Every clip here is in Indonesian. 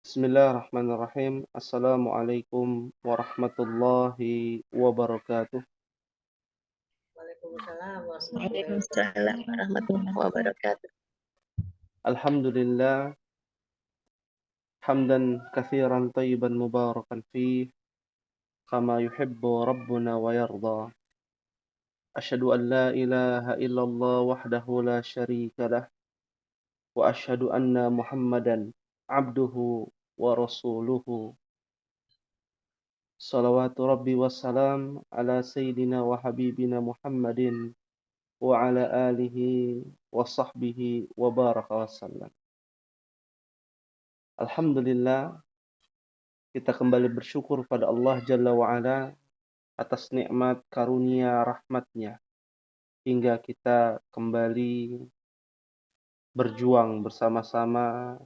Bismillahirrahmanirrahim. Assalamualaikum warahmatullahi wabarakatuh. Waalaikumsalam warahmatullahi wabarakatuh. Waalaikumsalam warahmatullahi wabarakatuh. Alhamdulillah, hamdan katsiran tayyiban mubarakan fih, kama yuhibbu rabbuna wa yarda. Asyhadu an la ilaha illallah wahdahu la syarika lah, wa asyhadu anna Muhammadan abduhu wa rasuluhu. Salawatu rabbi wassalam ala sayyidina wa habibina Muhammadin wa ala alihi wa sahbihi wa baraka wasallam. Alhamdulillah, kita kembali bersyukur pada Allah Jalla wa'ala atas nikmat karunia rahmatnya hingga kita kembali berjuang bersama-sama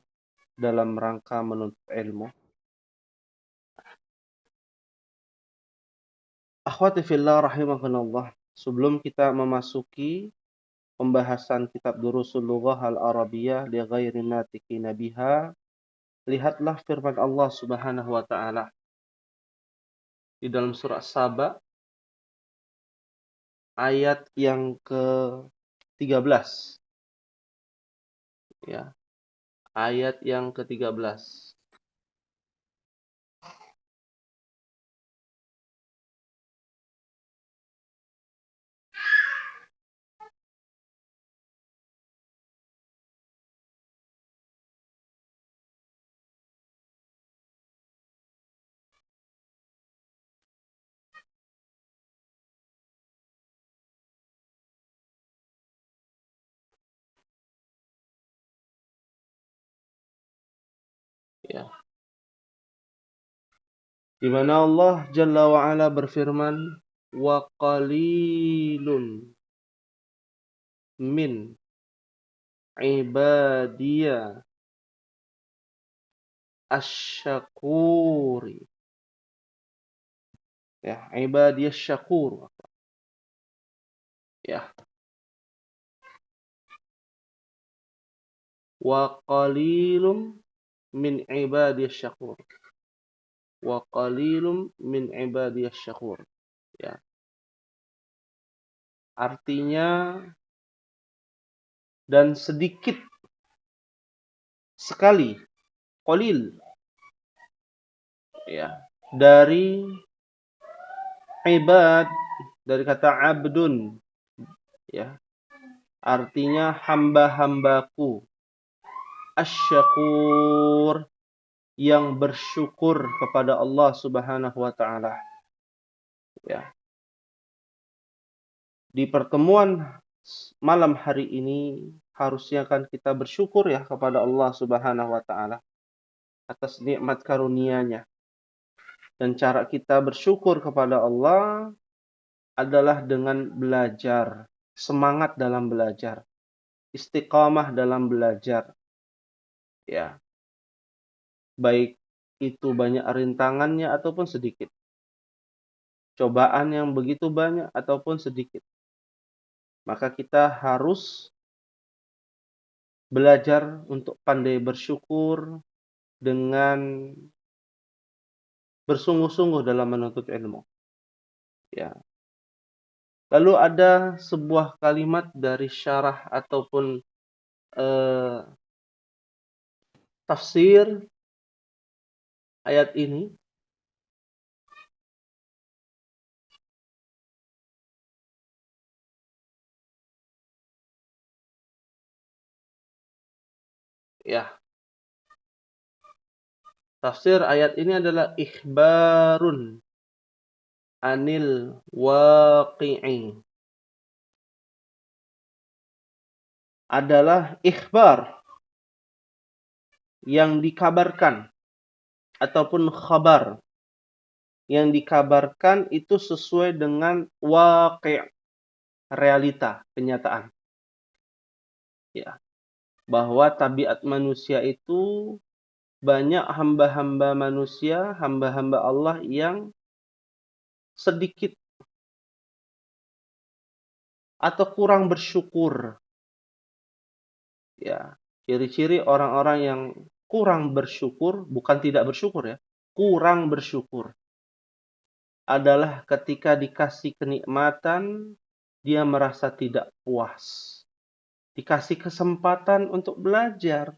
dalam rangka menuntut ilmu. Akhwati fillah rahimakumullah, sebelum kita memasuki pembahasan kitab Durusul Lughah Al-Arabiyah li ghairi natiqina biha, lihatlah firman Allah Subhanahu wa taala di dalam surah Saba ayat yang ke-13. Ya, ayat yang ke-13. Ya. Di mana Allah Jalla wa Ala berfirman, wa qalilun min ibadiya asyakuri. Ya, ibadiyas syakur. Ya. Wa qalilum min ibadiyas syakur. Wa qalilum min ibadiyas syakur. Ya. Artinya dan sedikit sekali, qalil, ya, dari ibad, dari kata abdun, ya, artinya hamba-hambaku, asyakur, yang bersyukur kepada Allah Subhanahu wa taala. Ya. Di pertemuan malam hari ini harusnya kan kita bersyukur ya kepada Allah Subhanahu wa taala atas nikmat karunia-Nya. Dan cara kita bersyukur kepada Allah adalah dengan belajar, semangat dalam belajar, istiqamah dalam belajar. Ya. Baik itu banyak rintangannya ataupun sedikit. Cobaan yang begitu banyak ataupun sedikit. Maka kita harus belajar untuk pandai bersyukur dengan bersungguh-sungguh dalam menuntut ilmu. Ya. Lalu ada sebuah kalimat dari syarah ataupun tafsir ayat ini. Ya. Tafsir ayat ini adalah ikhbarun anil waqi'i. Adalah ikhbar yang dikabarkan ataupun khabar yang dikabarkan itu sesuai dengan waqi', realita, kenyataan. Ya. Bahwa tabiat manusia itu banyak hamba-hamba manusia, hamba-hamba Allah yang sedikit atau kurang bersyukur. Ya, ciri-ciri orang-orang yang kurang bersyukur, bukan tidak bersyukur ya, kurang bersyukur adalah ketika dikasih kenikmatan, dia merasa tidak puas. Dikasih kesempatan untuk belajar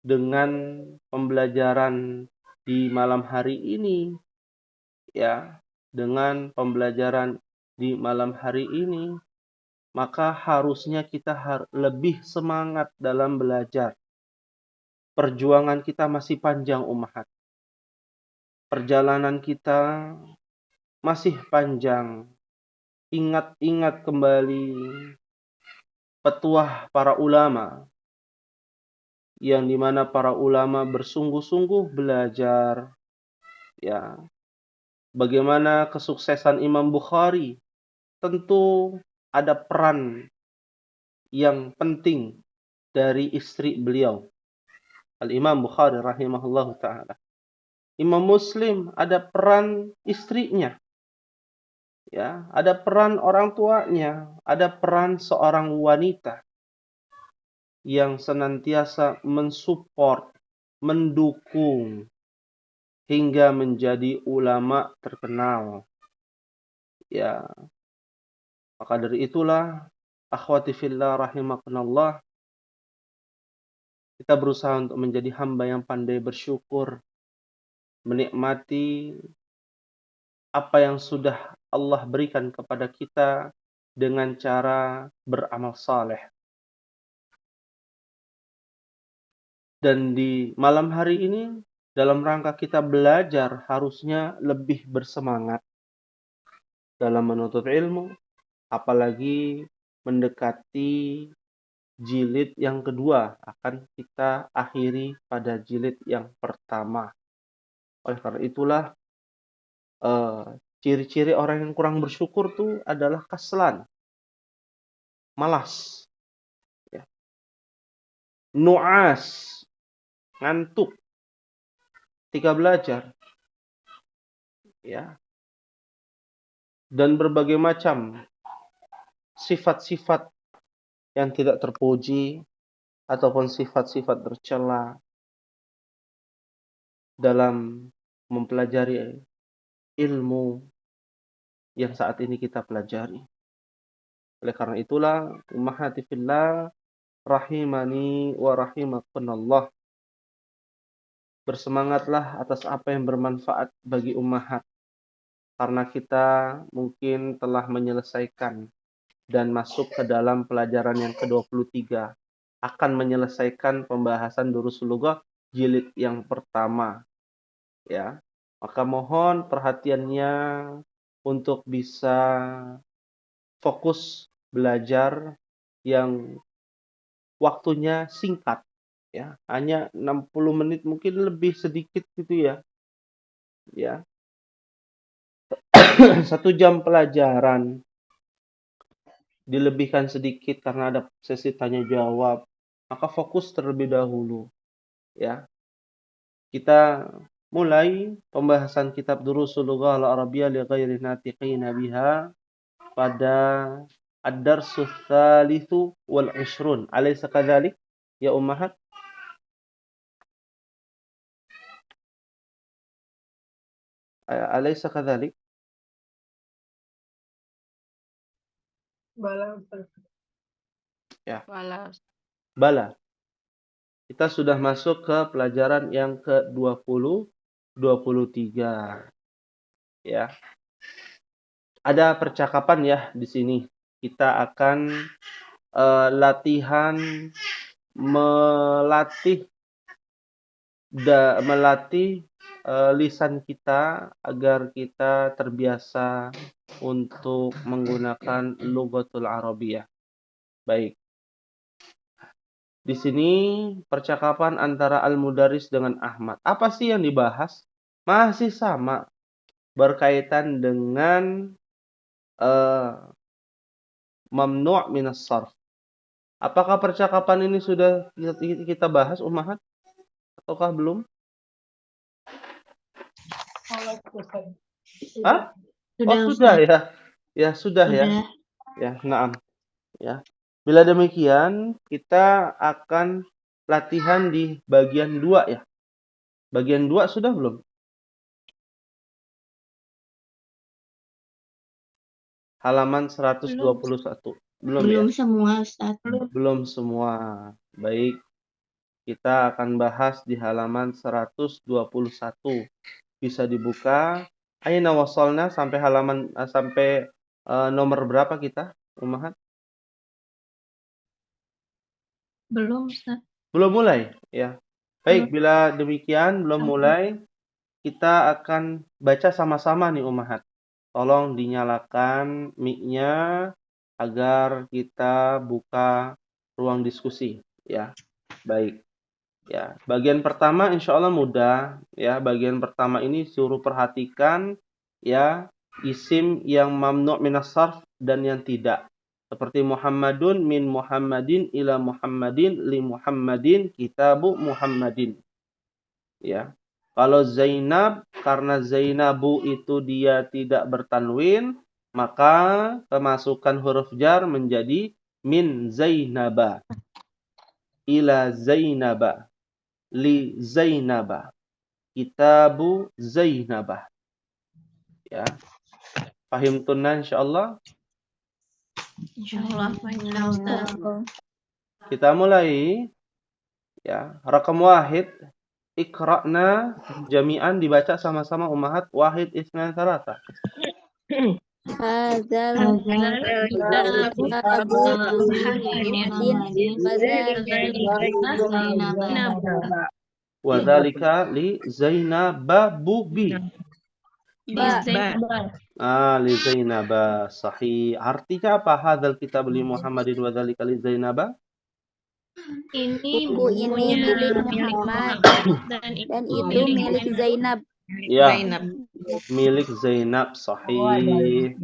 dengan pembelajaran di malam hari ini, ya, dengan pembelajaran di malam hari ini, maka harusnya kita lebih semangat dalam belajar. Perjuangan kita masih panjang, ummahat. Perjalanan kita masih panjang. Ingat-ingat kembali petuah para ulama, yang dimana para ulama bersungguh-sungguh belajar, ya. Bagaimana kesuksesan Imam Bukhari? Tentu ada peran yang penting dari istri beliau, Al-Imam Bukhari rahimahullahu ta'ala. Imam Muslim ada peran istrinya, ya, ada peran orang tuanya, ada peran seorang wanita yang senantiasa mensupport, mendukung, hingga menjadi ulama terkenal. Ya, maka dari itulah, akhwati fillah rahimakumullah, kita berusaha untuk menjadi hamba yang pandai bersyukur, menikmati apa yang sudah Allah berikan kepada kita dengan cara beramal saleh. Dan di malam hari ini, dalam rangka kita belajar, harusnya lebih bersemangat dalam menuntut ilmu, apalagi mendekati jilid yang kedua, akan kita akhiri pada jilid yang pertama. Oleh karena itulah, ciri-ciri orang yang kurang bersyukur tuh adalah kaslan, malas, ya, nu'as, ngantuk ketika belajar, ya, dan berbagai macam sifat-sifat yang tidak terpuji ataupun sifat-sifat tercela dalam mempelajari ilmu yang saat ini kita pelajari. Oleh karena itulah, ummahati fillah rahimani wa rahimakumullah, bersemangatlah atas apa yang bermanfaat bagi ummahat, karena kita mungkin telah menyelesaikan dan masuk ke dalam pelajaran yang ke-23, akan menyelesaikan pembahasan Durusul Lughah jilid yang pertama, ya. Maka mohon perhatiannya untuk bisa fokus belajar yang waktunya singkat, ya, hanya 60 menit, mungkin lebih sedikit gitu ya. Ya. 1 jam pelajaran dilebihkan sedikit karena ada sesi tanya jawab, maka fokus terlebih dahulu, ya. Kita mulai pembahasan kitab Durusul Lughah al-Arabiyyah li ghairi natiqina biha pada ad-darsus tsalitsu wal 'ishrun. Alaysa kadzalik ya ummahat? Alaysa kadzalik? Bala Ustaz. Ya. Wala. Bala. Kita sudah masuk ke pelajaran yang ke-20, 23. Ya. Ada percakapan ya di sini. Kita akan melatih lisan kita agar kita terbiasa untuk menggunakan lughatul Arabiyyah. Baik. Di sini percakapan antara Al-Mudarris dengan Ahmad. Apa sih yang dibahas? Masih sama, berkaitan dengan mamnu' minas sarf. Apakah percakapan ini sudah kita bahas, ummahat? Ataukah belum? Hah? Oh, sudah ya. Ya, sudah ya. Ya, na'am. Ya. Bila demikian, kita akan latihan di bagian 2 ya. Bagian 2 sudah belum? Halaman 121. Belum ya? semua, Ustaz. Belum semua. Baik. Kita akan bahas di halaman 121. Bisa dibuka. Aina wasolna sampai halaman sampai nomor berapa kita, Ummahat? Belum, Ustaz. Belum mulai, ya. Baik, bila demikian belum mulai, kita akan baca sama-sama nih Ummahat. Tolong dinyalakan mic-nya agar kita buka ruang diskusi, ya. Baik. Ya, bagian pertama insya Allah mudah. Ya, bagian pertama ini suruh perhatikan ya isim yang mamnu' minas sarf dan yang tidak. Seperti Muhammadun min Muhammadin ila Muhammadin li Muhammadin kitabu Muhammadin. Ya. Kalau Zainab, karena Zainabu itu dia tidak bertanwin, maka kemasukan huruf jar menjadi min Zainaba ila Zainaba li Zainaba kitabu Zainabah. Ya. Pahim tunna insyaallah. Insyaallah, Ustaz. Kita mulai ya. Rakam wahid ikra'na jami'an dibaca sama-sama Ummahat. Wahid isnan salasa. Hadzal Kitabu kitabu Muhammadin Wadzalika li Zainabu bi. Li Zainaba. Sahih. Artinya apa? Hadzal kitab li Muhammadin wadzalika li Zainaba. Ini buku ini milik Muhammad dan itu milik Zainab. Ya, milik Zainab. Sahih.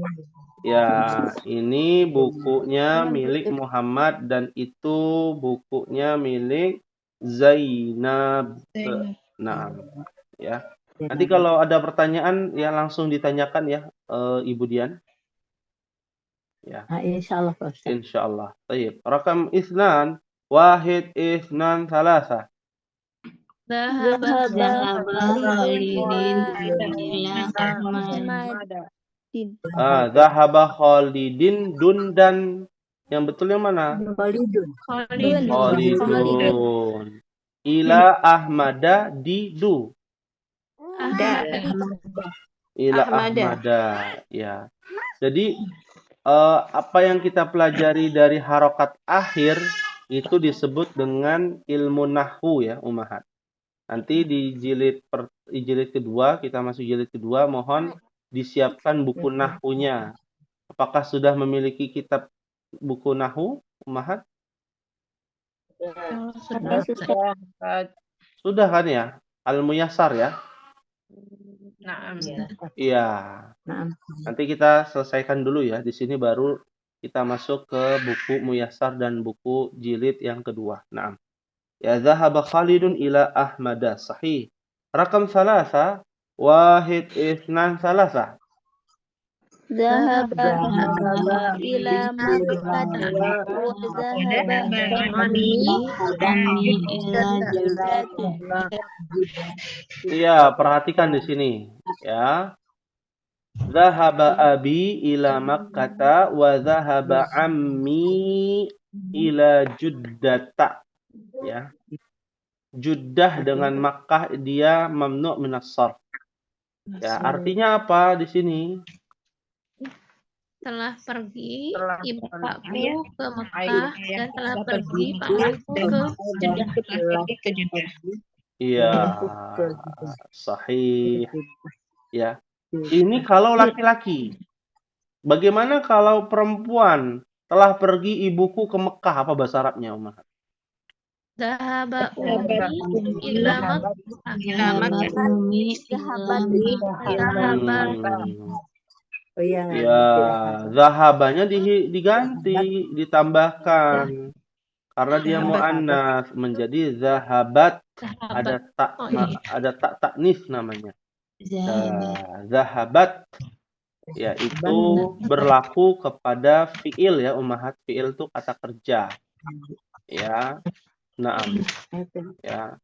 Ya, ini bukunya milik Muhammad dan itu bukunya milik Zainab. Nah, ya. Nanti kalau ada pertanyaan ya langsung ditanyakan ya, Ibu Dian. Ya. Insyaallah Pak Ustaz. Insyaallah. Baik. Rakam isnan, wahid isnan salasa. Zahaba Khalidin Zahaba Khalidin dun dan yang betul yang mana? Khalidun. Ila Ahmada di du. Ila Ahmada. Ya. Jadi apa yang kita pelajari dari harokat akhir itu disebut dengan ilmu nahwu ya, Ummahat. Nanti di jilid kedua, kita masuk jilid kedua, mohon disiapkan buku nahwunya. Apakah sudah memiliki kitab buku nahwu, Ummahat? Sudah kan ya? Al-Muyassar ya? Iya. Nanti kita selesaikan dulu ya. Di sini baru kita masuk ke buku Muyassar dan buku jilid yang kedua. Naam. Ya zahaba Khalidun ila Ahmada. Sahih. Rakam salasa. Wahid isnan salasa. Zahaba ila Makkah wa zahaba kami ila Iya, perhatikan di sini ya. Zahaba abi ila Makkah wa zahaba ammi ila Juddata. Ya. Juddah dengan Makkah dia mamnu' minas sarf. Ya, artinya apa di sini? telah pergi ibuku ke Mekah dan telah pergi pamanku ke Jeddah. Iya, sahih. Ya. Ini kalau laki-laki. Bagaimana kalau perempuan? Telah pergi ibuku ke Mekah, apa bahasa Arabnya, Umar? Zahaba ummi ila Makkah. Ya, zahabanya diganti, ditambahkan. Karena dia mu'annas menjadi zahabat. Ada tak taknis namanya. Zahabat. Ya, itu berlaku kepada fi'il ya, Ummahat. Fi'il itu kata kerja. Ya. Naam. Oke. Ya.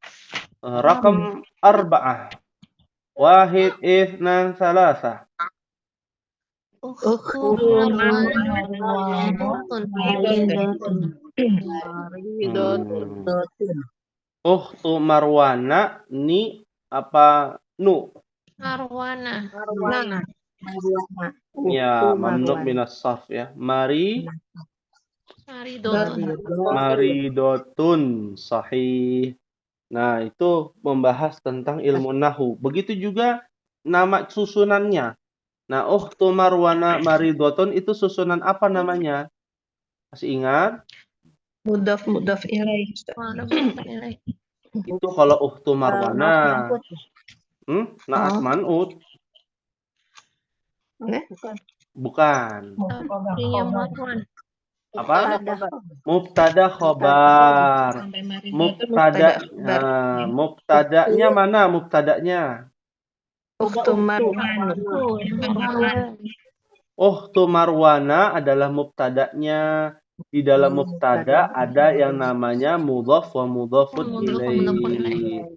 Rakam arba'ah. Wahid, ithnan, salasa. Ukhtu Ukhtu Marwan maridatun. Hmm. Maridatun. Ukhtu Marwana ni apa nu? Marwana. Marwana. Ya, Ukhtu mamnu Marwana. minas sarf ya. Maridotun. Maridotun sahih. Nah, itu membahas tentang ilmu nahu. Begitu juga nama susunannya. Nah, ukhtu Marwana maridotun itu susunan apa namanya? Masih ingat? Mudaf ilaih. Alhamdulillah. Itu kalau ukhtu Marwana. Man'ut. Naat man'ut. Bukan. Sabriya Marwan. Apa? Mubtada. Mubtada khobar. Mubtada'nya mana mubtada'nya? Ukhtu Marwan. Ukhtu Marwana adalah mubtada'nya. Di dalam mubtada ada yang namanya mudhaf wa mudhafun ilaih.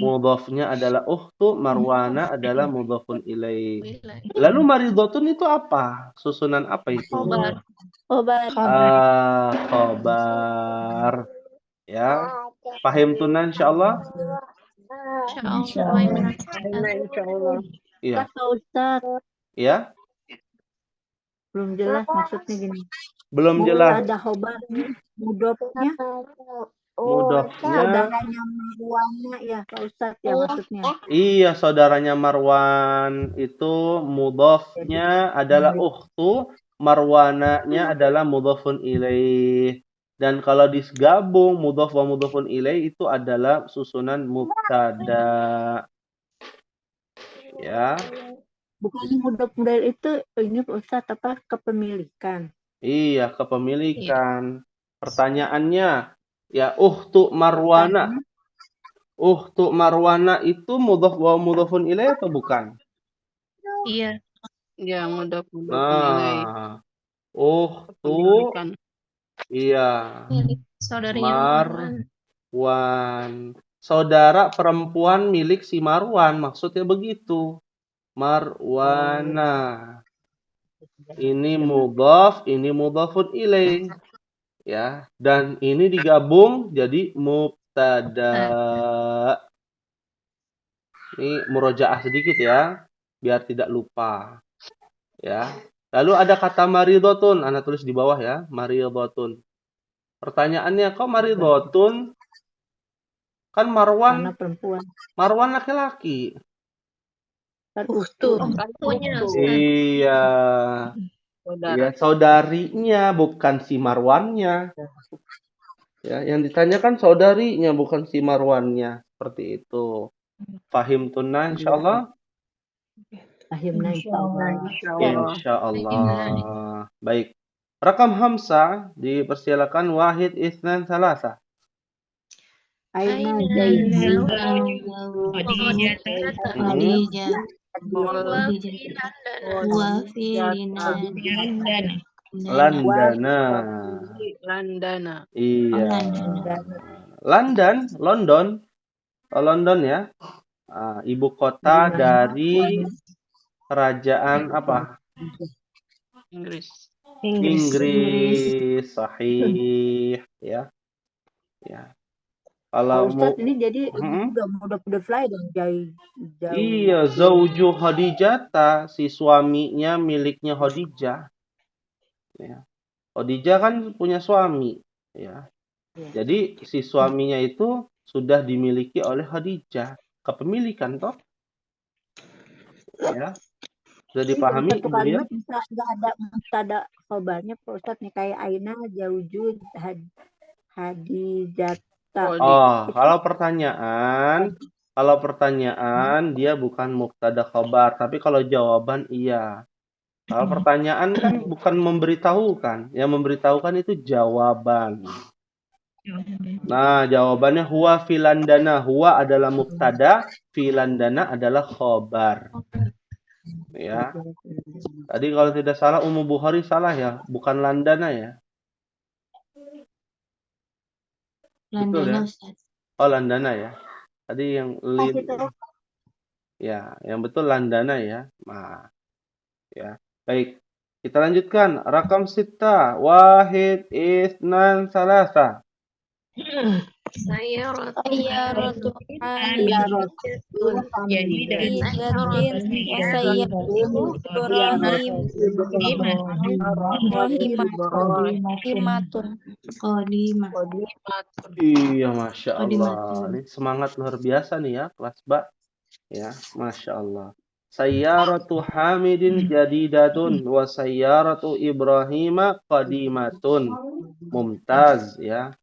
Mudhafnya adalah ukhtu, Marwana adalah mudhafun ilaih. Lalu maridotun itu apa? Susunan apa itu? Khobar. Khobar. Ya. Paham tunan insyaallah? Insyaallah. Iya. Pak Ustaz, Ya. belum jelas maksudnya gini. Belum jelas. Mubtada khobarnya, mudofnya, Mudhafnya. saudaranya Marwana ya Pak Ustaz ya maksudnya. Iya, saudaranya Marwan itu mudhafnya adalah ukhtu, Marwananya adalah mudhafun ilaih. Dan kalau digabung mudhaf wa mudhafun ilaih itu adalah susunan mubtada. Ya. Bukannya mudah-mudahan itu ini Pak Ustaz apa kepemilikan. Iya, kepemilikan. Pertanyaannya, ya ukhtu Marwana. Ukhtu Marwana itu mudhaf wa mudhafun ilaih atau bukan? Iya. Ya, mudaf ilaih. Nah, ukhtu Kepemilikan. iya. Milik saudaranya Marwan. Marwan. Saudara perempuan milik si Marwan, maksudnya begitu. Marwana. Ini mudhaf, ini mudhafun ilaih. Ya, dan ini digabung jadi mubtada. Ini murojaah sedikit ya, biar tidak lupa. Ya. Lalu ada kata maridotun, Anda tulis di bawah ya, maridotun. Pertanyaannya, kok maridotun? Kan Karena Marwan, perempuan. Marwan laki-laki. Kan ukhtu. Punya Iya. Iya, saudarinya bukan si Marwannya. Ya, yang ditanyakan saudarinya bukan si Marwannya. Seperti itu. Fahim tunna insyaallah? Akhirnya Insyaallah. Baik. Rakam Hamzah dipersilakan wahid itsnan salasa. Aina Khadijah. Landana. Iya. London ya. Ibu kota dari kerajaan apa? Inggris. Sahih ya. Ya. Kalau Ustaz ini jadi juga mudah fly dong jauh. Iya, zauju Khadijah, si suaminya miliknya Khadijah. Ya. Khadijah kan punya suami, ya. Jadi si suaminya itu sudah dimiliki oleh Khadijah, kepemilikan toh. Ya. Sudah dipahami Satu kalimat bisa nggak ada mubtada khobarnya Pak Ustaz nih kayak Aina, Zauju, Hadijah. Oh, kalau pertanyaan dia bukan mubtada khobar, tapi kalau jawaban iya. Kalau pertanyaan kan bukan memberitahukan, yang memberitahukan itu jawaban. Nah, jawabannya huwa filandana. Huwa adalah mubtada, filandana adalah khobar. Ya. Tadi kalau tidak salah Ummu Bukhari salah ya, bukan landana ya. Betul ya? Landana, Ustaz. Oh, landana ya. Tadi yang Kasih tahu. ya, yang betul landana ya. Nah, ya. Baik. Kita lanjutkan. Rakam sita. Wahid, isnan, salasa. Saya Sayyaratu Hamidatun. Jadi dari Hamidatin wa sayyaratu Ibrahimatun. Iya, Masya Allah. Ini semangat luar biasa nih ya, kelas ba. Ya, Masya Allah. Sayyaratu Hamidin jadidatun wa sayyaratu Ibrahima qadimatun. Mumtaz ya.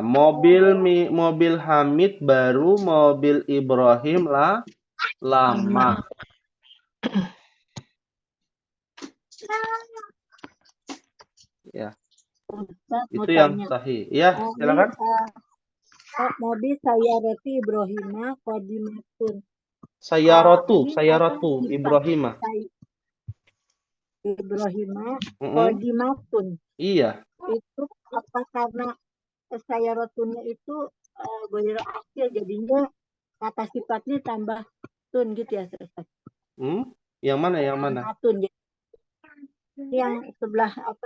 Mobil Hamid baru, mobil Ibrahim lama. Ya, itu yang sahih. Ya, silakan. Mobil Sayyaratu Ibrahima qadimatun. Sayyaratu Ibrahima. Qadimatun. Iya. Itu apa karena sayyaratunya itu golir akhir jadinya kata sifatnya tambah tun gitu ya Ustaz. Yang mana? Tun. Yang sebelah apa?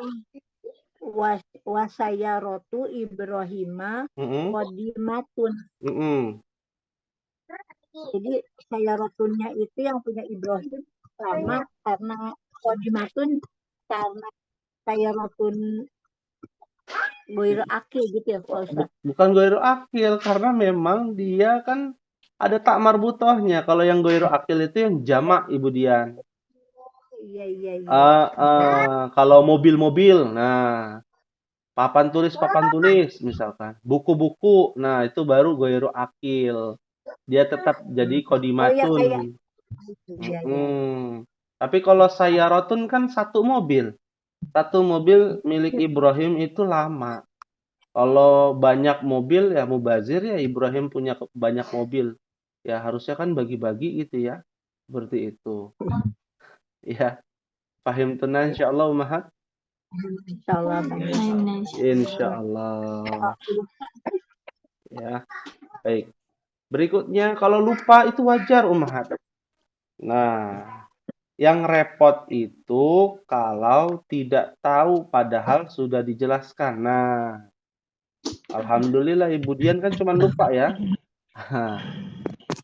Wasayyaratu Ibrahima qadimatun. Jadi sayyaratunnya itu yang punya Ibrahim lama karena qadimatun karena sayyaratun goiro akil gitu ya Pak Ustaz. Bukan goiro akil karena memang dia kan ada tak marbutohnya. Kalau yang goiro akil itu yang jamak, Ibu Dian. Iya. Kalau mobil-mobil, nah papan tulis misalkan. Buku-buku, nah itu baru goiro akil. Dia tetap jadi qadimatun. Tapi kalau sayyarotun kan satu mobil. Satu mobil milik Ibrahim itu lama. Kalau banyak mobil ya mubazir ya Ibrahim punya banyak mobil. Ya harusnya kan bagi-bagi gitu ya. Seperti itu. Ya. Paham tunan insyaallah Umahat? Insyaallah. Ya. Baik. Berikutnya kalau lupa itu wajar Umahat. Nah, yang repot itu kalau tidak tahu padahal sudah dijelaskan. Nah, alhamdulillah Ibu Dian kan cuma lupa ya.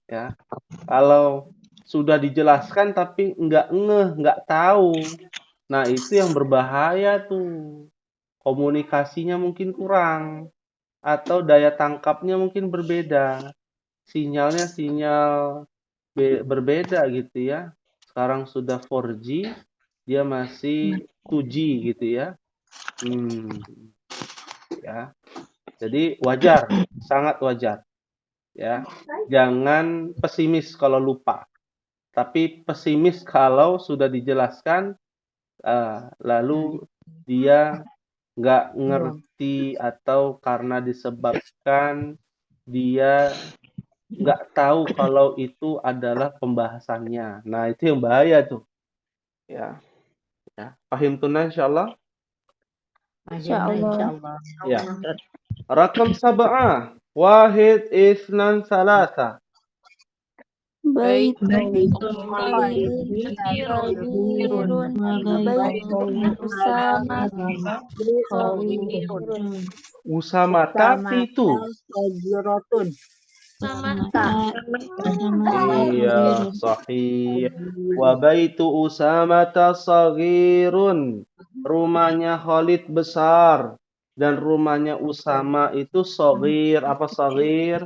Ya. Kalau sudah dijelaskan tapi nggak tahu. Nah, itu yang berbahaya tuh. Komunikasinya mungkin kurang atau daya tangkapnya mungkin berbeda. Sinyalnya sinyal berbeda gitu ya. Sekarang sudah 4G, dia masih 2G gitu ya. Ya. Jadi wajar, sangat wajar. Ya. Jangan pesimis kalau lupa. Tapi pesimis kalau sudah dijelaskan lalu dia nggak ngerti atau karena disebabkan dia nggak tahu kalau itu adalah pembahasannya. Nah, itu yang bahaya tuh. Ya. Paham tunan insyaallah? Insyaallah. Ya. Rakam sab'ah. Wahid, isnan, salasa. Baitul Khalidin Kabirun Usamata itu. Iya, sahih. Wa baitu Usamata saghirun. Rumahnya Khalid besar dan rumahnya Usama itu saghir. Apa saghir?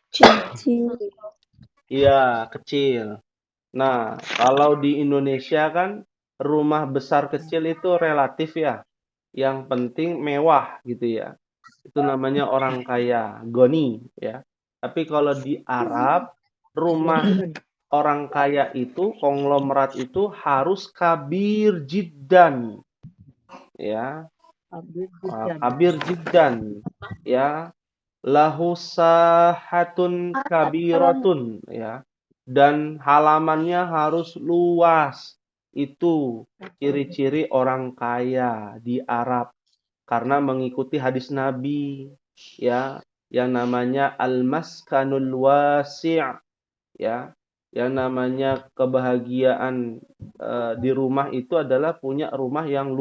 Kecil. Iya, kecil. Nah, kalau di Indonesia kan rumah besar kecil itu relatif ya. Yang penting mewah gitu ya. Itu namanya orang kaya, goni ya. Tapi kalau di Arab, rumah orang kaya itu, konglomerat itu harus kabir jiddan. Ya. Kabir jiddan. Ya. Lahu sahatun kabiratun ya. Dan halamannya harus luas. Itu ciri-ciri orang kaya di Arab. Karena mengikuti hadis Nabi. ya, yang namanya al-maskanul wasi', ya. Yang namanya kebahagiaan di rumah itu adalah punya rumah yang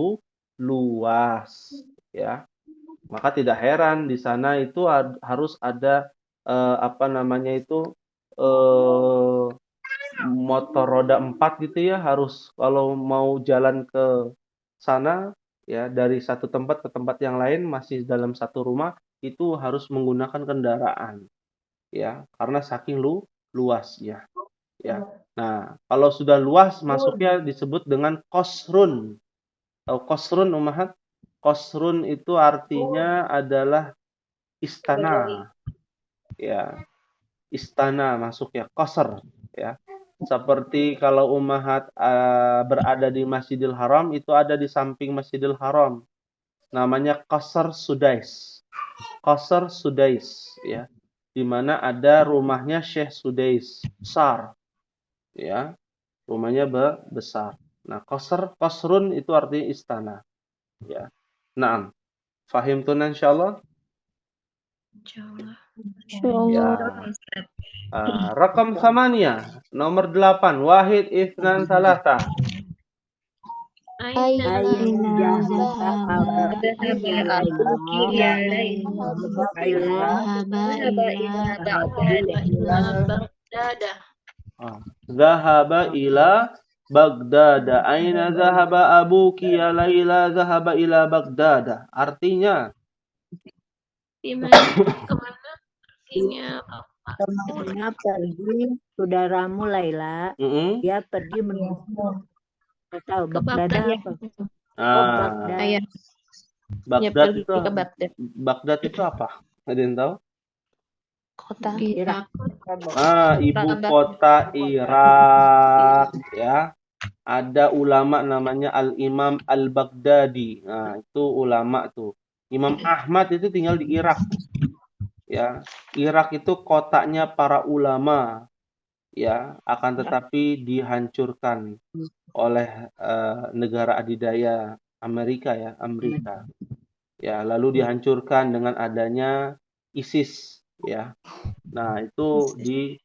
luas, ya. Maka tidak heran di sana itu harus ada apa namanya itu motor roda 4 gitu ya, harus kalau mau jalan ke sana ya dari satu tempat ke tempat yang lain masih dalam satu rumah itu harus menggunakan kendaraan ya karena saking luasnya ya. Nah, kalau sudah luas masuknya disebut dengan qasrun. Tahu qasrun Ummahat? Qasrun itu artinya adalah istana. Ya, istana masuknya qasr ya. Seperti kalau Ummahat berada di Masjidil Haram itu ada di samping Masjidil Haram. Namanya Qasr Sudais. Qasr Sudais ya. Di mana ada rumahnya Syekh Sudais besar ya. Rumahnya besar. Nah, qasrun itu artinya istana ya. Naam. Fahim tunan insyaallah? Insyaallah. Ya. Rakam 8, nomor 8, wahid itsnan salasa. Aina Aina zahaba abuki ya Laila. Zahaba ila Baghdad. Zahaba ila Baghdad. Aina zahaba abuki ya Laila? Zahaba ila Baghdad. Artinya Kemana perginya Bapak? Kemana pergi saudaramu Laila? Dia pergi menuju tahu Ke Baghdad Baghdad. apa? Baghdad. Baghdad itu Ke Baghdad. Baghdad itu apa? Ada yang tahu? Kota Irak. Ibu kota Irak ya. Ada ulama namanya Al-Imam Al-Baghdadi. Nah, itu ulama tuh. Imam Ahmad itu tinggal di Irak. Ya, Irak itu kotanya para ulama. Ya, akan tetapi dihancurkan oleh negara adidaya Amerika ya, Amerika. Ya, lalu dihancurkan dengan adanya ISIS ya. Nah, itu di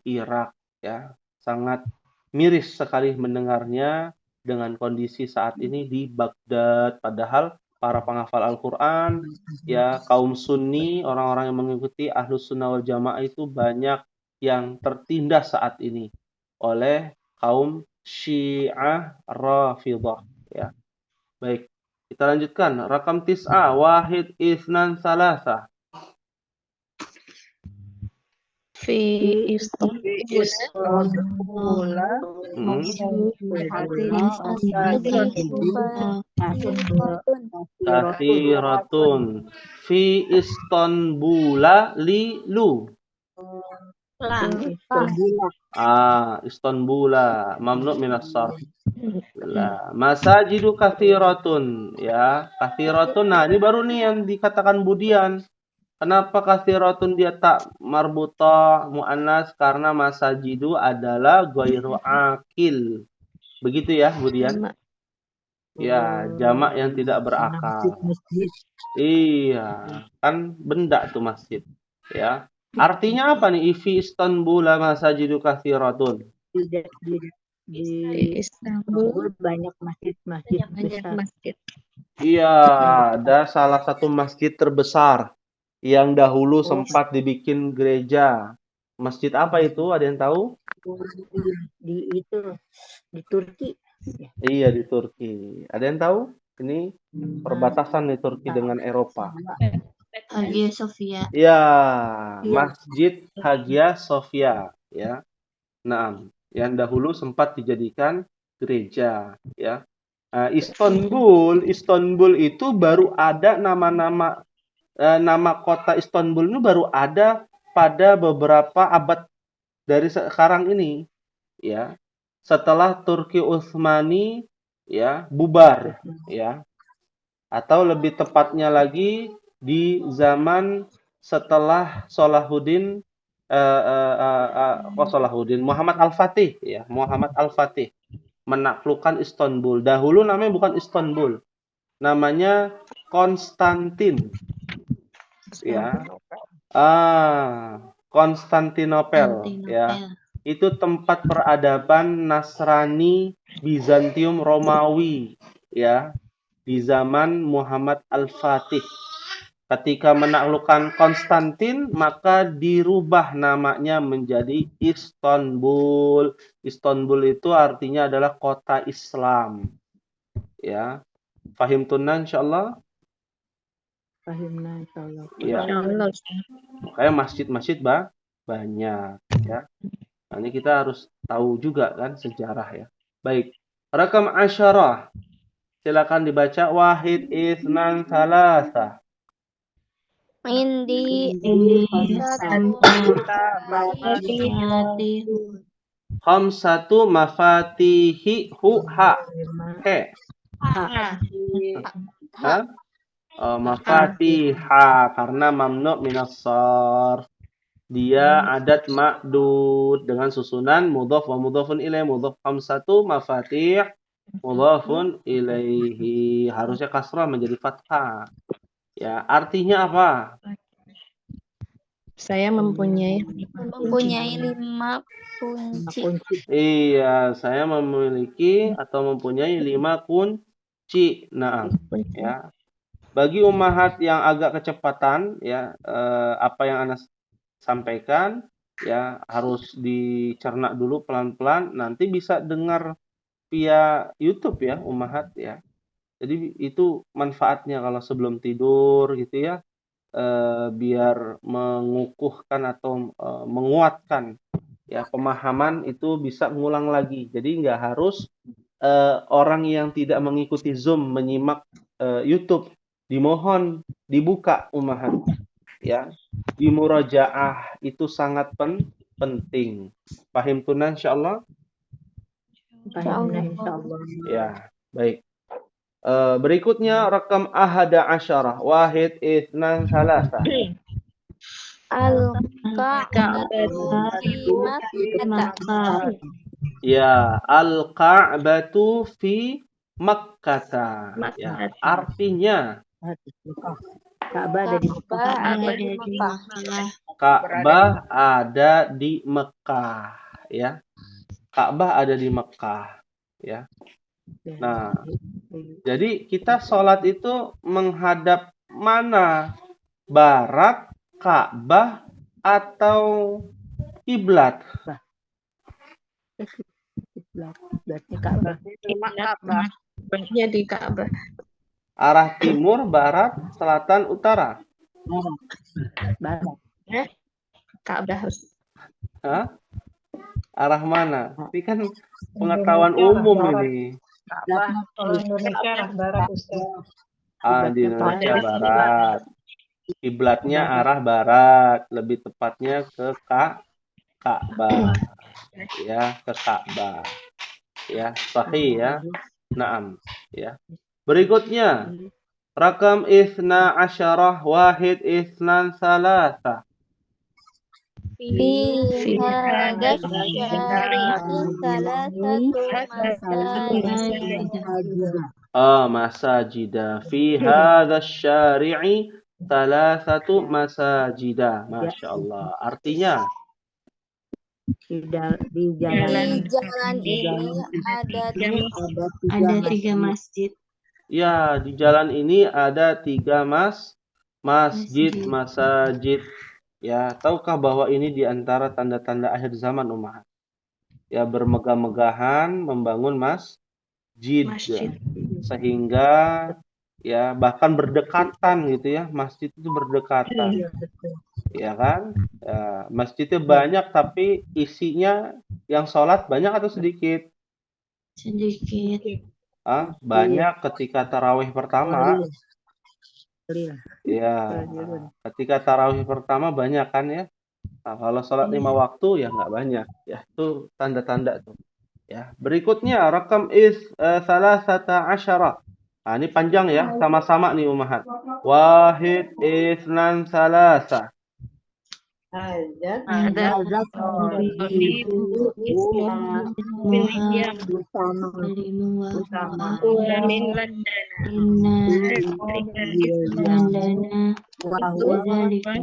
Irak ya. Sangat miris sekali mendengarnya dengan kondisi saat ini di Baghdad, padahal para penghafal Al-Qur'an ya, kaum Sunni, orang-orang yang mengikuti Ahlus Sunnah wal Jamaah itu banyak yang tertindas saat ini oleh kaum Syiah Rafidhah ya. Baik, kita lanjutkan. Rakam tis'a, wahid itsnan salasa. Fi Istanbul. Kathiratun fi Istanbula lilu. Istanbula mamnu minas sarf. Masajidu kathiratun ya. Kathiratun. Nah, ini baru nih yang dikatakan Budian. Kenapa kathiratun dia tak marbutah muannas? Karena masajidu adalah ghairu akil. Begitu ya, Budian? Ya, jamak yang tidak berakal. Iya, kan benda tuh masjid. Ya. Artinya apa nih? Fi Istanbul masajidu kathiratun. Di Istanbul banyak masjid-masjid besar. Iya, ada salah satu masjid terbesar yang dahulu sempat dibikin gereja. Masjid apa itu? Ada yang tahu? Di Turki. Iya, di Turki. Ada yang tahu? Ini perbatasan di Turki dengan Eropa. Hagia Sophia. Ya, Masjid Hagia Sophia ya. Nah, yang dahulu sempat dijadikan gereja ya. Istanbul itu baru ada nama kota Istanbul ini baru ada pada beberapa abad dari sekarang ini ya. Setelah Turki Utsmani ya bubar ya. Atau lebih tepatnya lagi di zaman setelah Muhammad Al-Fatih ya, Muhammad Al-Fatih menaklukkan Istanbul. Dahulu namanya bukan Istanbul, namanya Konstantin. ya. Konstantinopel, ya. Itu tempat peradaban Nasrani Bizantium Romawi, ya, di zaman Muhammad Al-Fatih. Ketika menaklukkan Konstantin, maka dirubah namanya menjadi Istanbul. Istanbul itu artinya adalah kota Islam. Ya, fahim tunna insyaallah. Fahimna insyaallah. Ya, kayak masjid-masjid banyak. Ya, nah, ini kita harus tahu juga kan sejarah ya. Baik, rakam asyarah. Silakan dibaca. Wahid, isnan, salasa. Indi satu Khamsatu mafatihi ha. He. Ha? Mafatiha karena mamnu minas sarf. Dia adat ma'dud dengan susunan mudhaf wa mudhafun ilaih. Mudhaf khamsatu mafatih mudhafun ilaihi. Harusnya kasrah menjadi fathah. Ya, artinya apa? Saya mempunyai 5 kunci. Iya, saya memiliki atau mempunyai 5 kunci. Nah, ya. Bagi ummahat yang agak kecepatan, ya, apa yang Anda sampaikan, ya, harus dicerna dulu pelan-pelan. Nanti bisa dengar via YouTube ya, ummahat ya. Jadi itu manfaatnya kalau sebelum tidur gitu ya. Biar mengukuhkan atau menguatkan ya pemahaman itu bisa ngulang lagi. Jadi nggak harus orang yang tidak mengikuti Zoom menyimak YouTube. Dimohon dibuka ummahat ya. Di murajaah itu sangat penting. Pahim tunan insyaallah? Fahimna insyaallah. Ya, baik. Berikutnya rakam ahada asyarah. Wahid, isnan, salasa. Al-Ka'batu fi Makkah. Ya, al-Ka'batu fi Makkah. Ya, artinya Ka'bah ada di Mekah. Ka'bah ada di Mekah, ya. Ka'bah ada di Mekah, ya. Nah, jadi kita sholat itu menghadap mana? Barat, Ka'bah, atau kiblat? Kiblatnya Ka'bah. Kiblatnya di Ka'bah. Arah timur, barat, selatan, utara. Barat. Ka'bah. Hah? Arah mana? Ini kan pengetahuan umum ini. Kalau Indonesia arah barat, Ustaz. Di Indonesia barat. Kiblatnya arah barat, lebih tepatnya ke Ka'bah. Ya, ke Ka'bah. Ya, sahih ya. Naam, ya. Berikutnya, rakam isna asyarah wahid isnan salasa. Fi hadha syari'i salasatu Masajida. Fi hadha syari'i salasatu masajida. Masya Allah. Artinya, di jalan ini ada 3 masjid. ya, di jalan ini ada 3 masjid. Ya, tahukah bahwa ini di antara tanda-tanda akhir zaman umat? Ya, bermegah-megahan membangun masjid. Sehingga ya bahkan berdekatan gitu ya, masjid itu berdekatan. Ya kan? Ya, masjidnya banyak tapi isinya yang sholat banyak atau sedikit? Sedikit. Banyak ketika tarawih pertama. Ya, ketika tarawih pertama banyak kan ya. Nah, kalau sholat 5 waktu ya nggak banyak. Ya, itu tanda-tanda tuh. Ya, berikutnya rakam salasata asyarah. Nah, ini panjang ya, sama-sama nih ummahat. Wahid isnan salasa. Ada Azat Ibu Usama William Usama Huwa min Londana Inna William landana wahwa wadzalika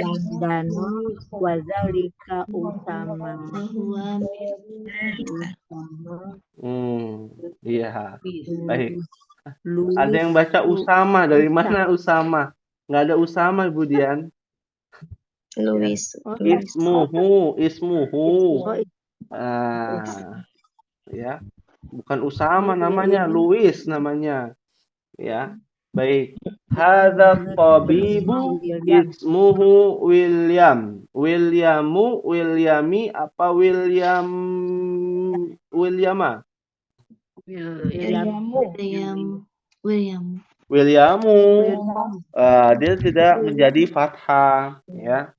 Landana wazalika Usama fahuwa Usama Iya. Baik. Luis Ada yang baca Usama. Dari mana Usama? Nggak ada Usama, Ibu Dian. Luis. Ismuhu. Oh, Ya. Bukan Usama namanya, Luis namanya. Ya. Baik. Hadza tabibu ismuhu William. Williami apa Williama? Williamu. Dia tidak menjadi fathah, ya.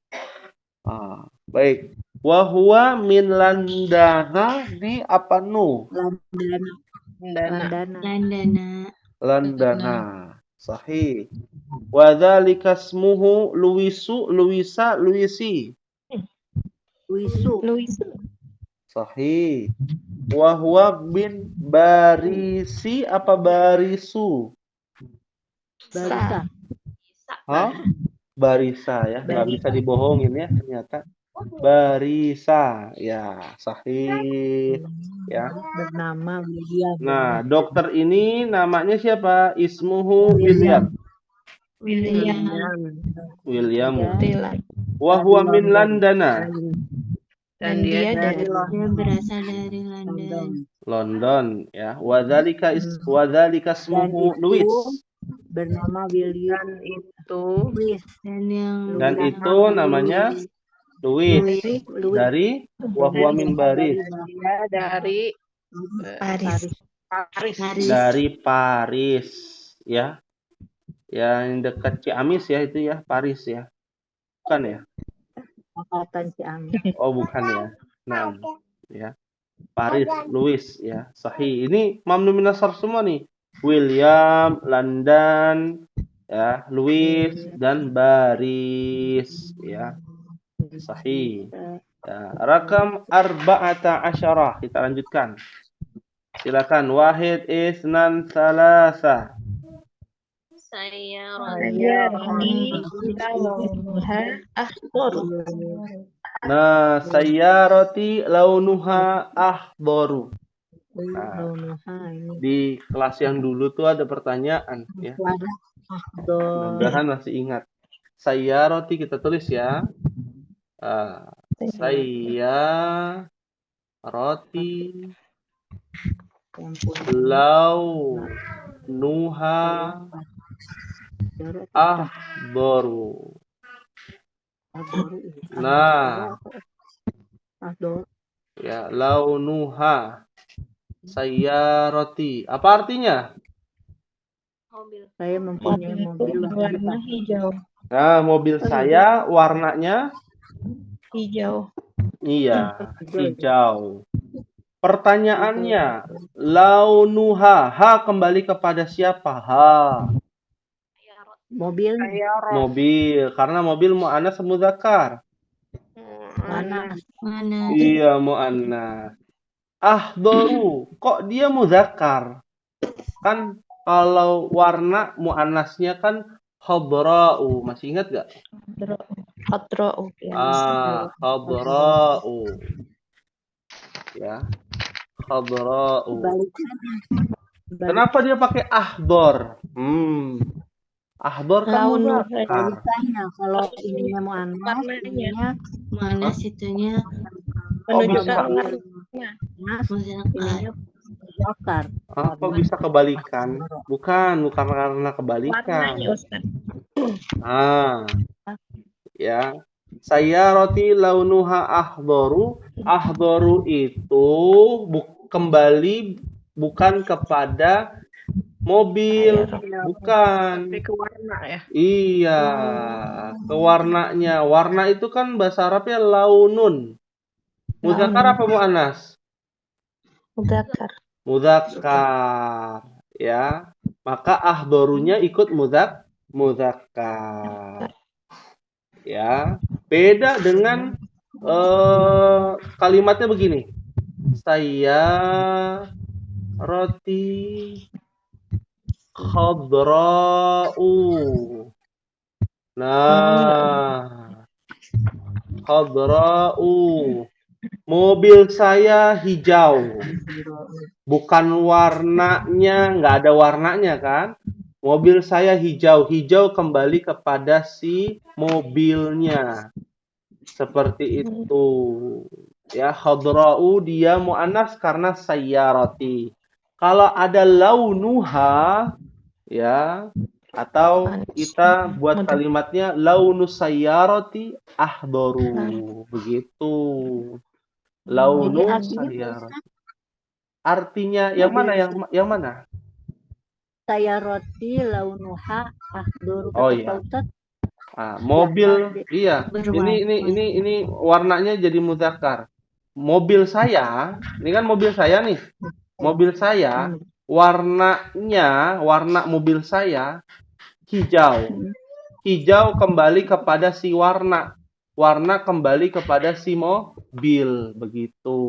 Baik. Wahwa min landana di apa nu? Landana. Sahih. Wadzalika ismuhu Luisa, Luisi. Sahih. Wahwa bin Barisi apa Barisu? Barisa ya, nggak bisa dibohongin ya ternyata. Barisa, ya sahih. Ya. Bernama William. Nah, dokter ini namanya siapa? Ismuhu William. Wahwa min Landana. dan dia berasal dari London. Ya. Wadzalika ismuhu Luis. Bernama William Dan itu namanya Luis. Dari wahwa min Baris. dia dari Paris. Dari Paris, ya. Yang dekat Ciamis ya itu ya, Paris ya. Bukan ya? Angkatan Ciamis. Oh, bukan ya. Nah, ya. Paris, Louis ya. Sahih. Ini mamnu min nasr semua nih. William, London, ya, Louis dan Baris ya. Sahih. Ya, rakam 14. Kita lanjutkan. Silakan. Wahid, isnan, salasa. saya Nah, sayyarati launuha ahdoru. Di kelas yang dulu tuh ada pertanyaan ya. Mudah-mudahan masih ingat. Sayyarati kita tulis ya. Sayyarati launuha ahdoru. Nah, ya, launuha sayyarati. Apa artinya? mobil. Saya mempunyai mobil Warna hijau. Nah, mobil saya warnanya Hijau. iya, hijau. Pertanyaannya, launuha, ha kembali kepada siapa? Ha. Mobil Mobil, karena mobil mu'annas muzakkar. mana? Iya, mu'annas. Ahdoru, kok dia muzakkar? Kan kalau warna mu'annasnya kan khadra'u. Masih ingat gak? Khadra'u. Khadra'u. Ya. Khadra'u. Kenapa dia pakai ahdor? Ahdor kan muzakkar. Kalau ininya mu'annas, ininya Mu'annas itunya Menunjukkan muzakkar. Apa bisa kebalikan? Bukan karena kebalikan. warnanya, Ustaz. Ya. Sayyarati launuha ahdoru. Ahdoru itu kembali bukan kepada mobil, bukan. Tapi ke warna ya. Iya, ke warnanya. Warna itu kan bahasa Arabnya launun. Muzakkar apa mu'annas? Muzakkar. Ya. Maka ahdorunya ikut muzakkar. Ya, beda dengan kalimatnya begini. Saya roti khadra'u. Nah, khadra'u. Mobil saya hijau. Bukan warnanya, nggak ada warnanya kan? Mobil saya hijau. Hijau kembali kepada si mobilnya. Seperti itu. Ya, khadra'u dia mu'annas karena sayyarati. Kalau ada launuha, ya, atau kita buat kalimatnya launu sayyarati ahdaru. Begitu. Jadi Launu artinya sayyarati. Artinya yang mana yang mana? saya roti launuha ahdur Oh kata iya. Pak Ustadz. Mobil, iya. Ini warnanya jadi muzakkar. Mobil saya, ini kan mobil saya nih. Mobil saya, warnanya, warna mobil saya hijau. Hijau kembali kepada si warna. Warna kembali kepada si mobil, begitu.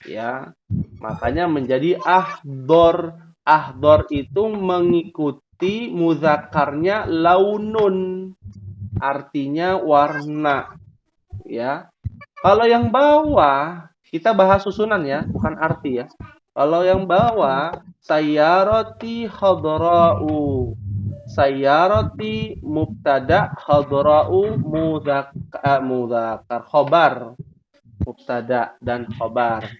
Ya. Makanya menjadi ahdor. Ahdor itu mengikuti muzakarnya launun. Artinya warna. Ya. Kalau yang bawah, kita bahas susunan ya, bukan arti ya. Kalau yang bawah, sayyarati khadra'u. Sayyarati mubtada, khadra'u mudzakkar, khobar. Mubtada dan khobar.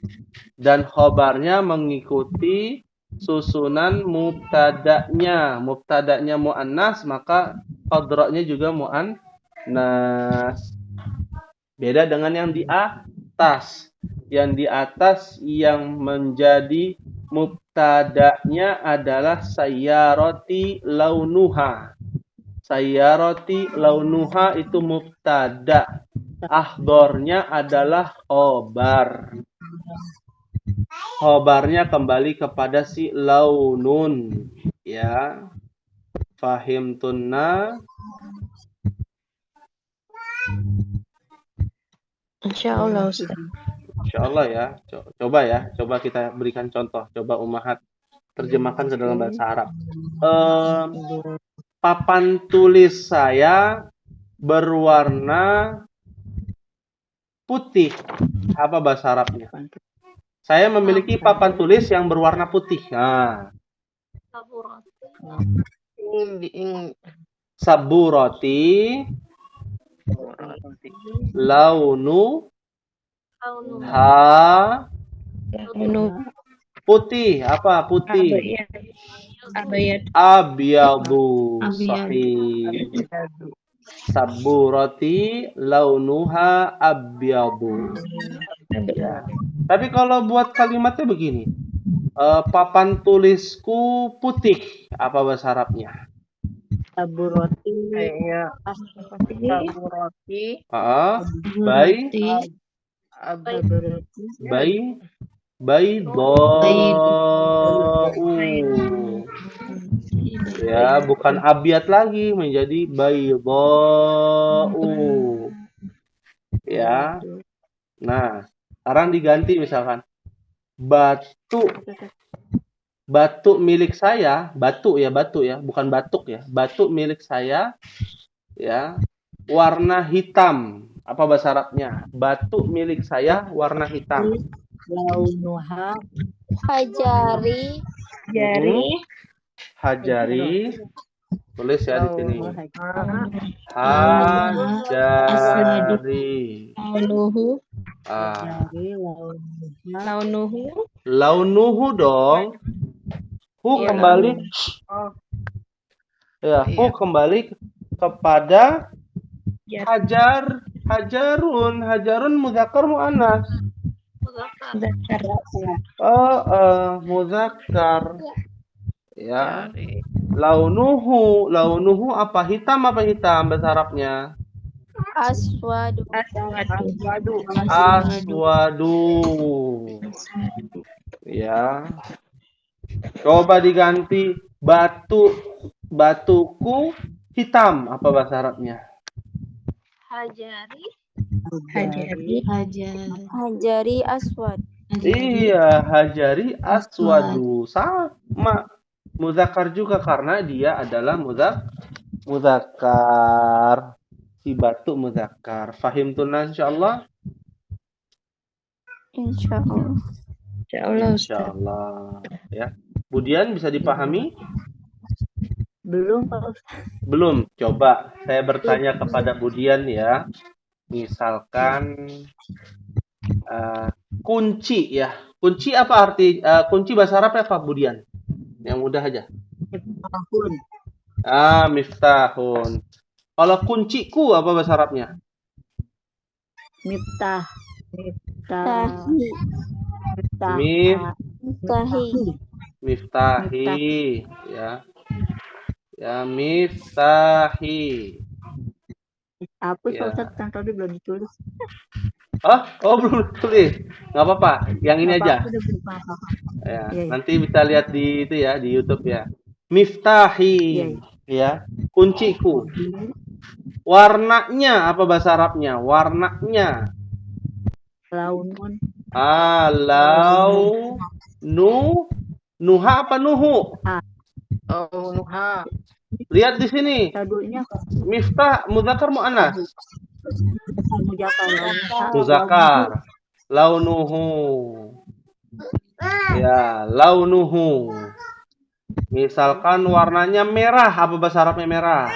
Dan khobarnya mengikuti susunan mubtada'nya. Mubtada'nya mu'annas, maka khadra'nya juga mu'annas. Beda dengan yang di atas. Yang di atas yang menjadi mubtada'nya adalah sayyarati launuha. Sayyarati launuha itu mubtada. Ahdornya adalah khobar. Khobarnya kembali kepada si launun. Ya. Fahimtunna? Insyaallah Ustaz. Insyaallah ya. Coba kita berikan contoh. Coba Ummahat terjemahkan ke dalam bahasa Arab. Papan tulis saya berwarna putih. Apa bahasa Arabnya? Saya memiliki papan tulis yang berwarna putih. Nah. Saburoti launu ha putih. Apa putih? Abyadu. Sahih. Saburoti launuha abyadu. Tapi kalau buat kalimatnya begini. Papan tulisku putih. Apa bahasa Arabnya? Saburoti. Saburoti. Ya, bukan abyad lagi menjadi baydau. Ya. Nah, sekarang diganti misalkan batu milik saya, batu ya, bukan batuk ya. Batu milik saya ya, warna hitam. Apa bahasa Arabnya? Batu milik saya warna hitam. Launuha Hajari. Hajari. Tulis ya di sini. Hajari. Launuhu dong. Hu kembali. Ya, hu kembali kepada Hajarun muzakkar muannas. Muzakkar. Ya. Launuhu apa hitam bahasa Arabnya? Aswadu. Ya. Coba diganti batuku hitam. Apa bahasa Arabnya? Hajari. Hajari aswad. Iya, Hajari aswadu. Sama. Muzakkar juga karena dia adalah muzakkar. Si batu muzakkar. Fahim tunan insyaallah? Insyaallah. Insyaallah Ustaz. Insyaallah. Ya. Kemudian bisa dipahami? Belum Pak Ustaz. Belum. Coba saya bertanya kepada Budian ya. Misalkan kunci ya. Kunci apa arti kunci bahasa Arab apa Budian? Yang mudah aja. Miftahun. Miftahun. Kalau kunciku apa bahasa Arabnya? Miftah. Tahi. Miftahi. Ya. Ya, miftahi. Apa Ya. Ustaz kan tadi belum ditulis. Belum tulis. Nggak apa-apa. Yang ini aja. Udah berapa? Ya, Iya. nanti bisa lihat di itu ya, di YouTube ya. Miftahi. Ya, kunciku. Warnanya apa bahasa Arabnya? Warnanya. Launun. Nuha apa nuhu? Nuha. Lihat di sini. Tadunya Miftah muzakkar muannas. Muzakkar. Launuhu. Ya, launuhu. Misalkan warnanya merah, apa bahasa Arabnya merah?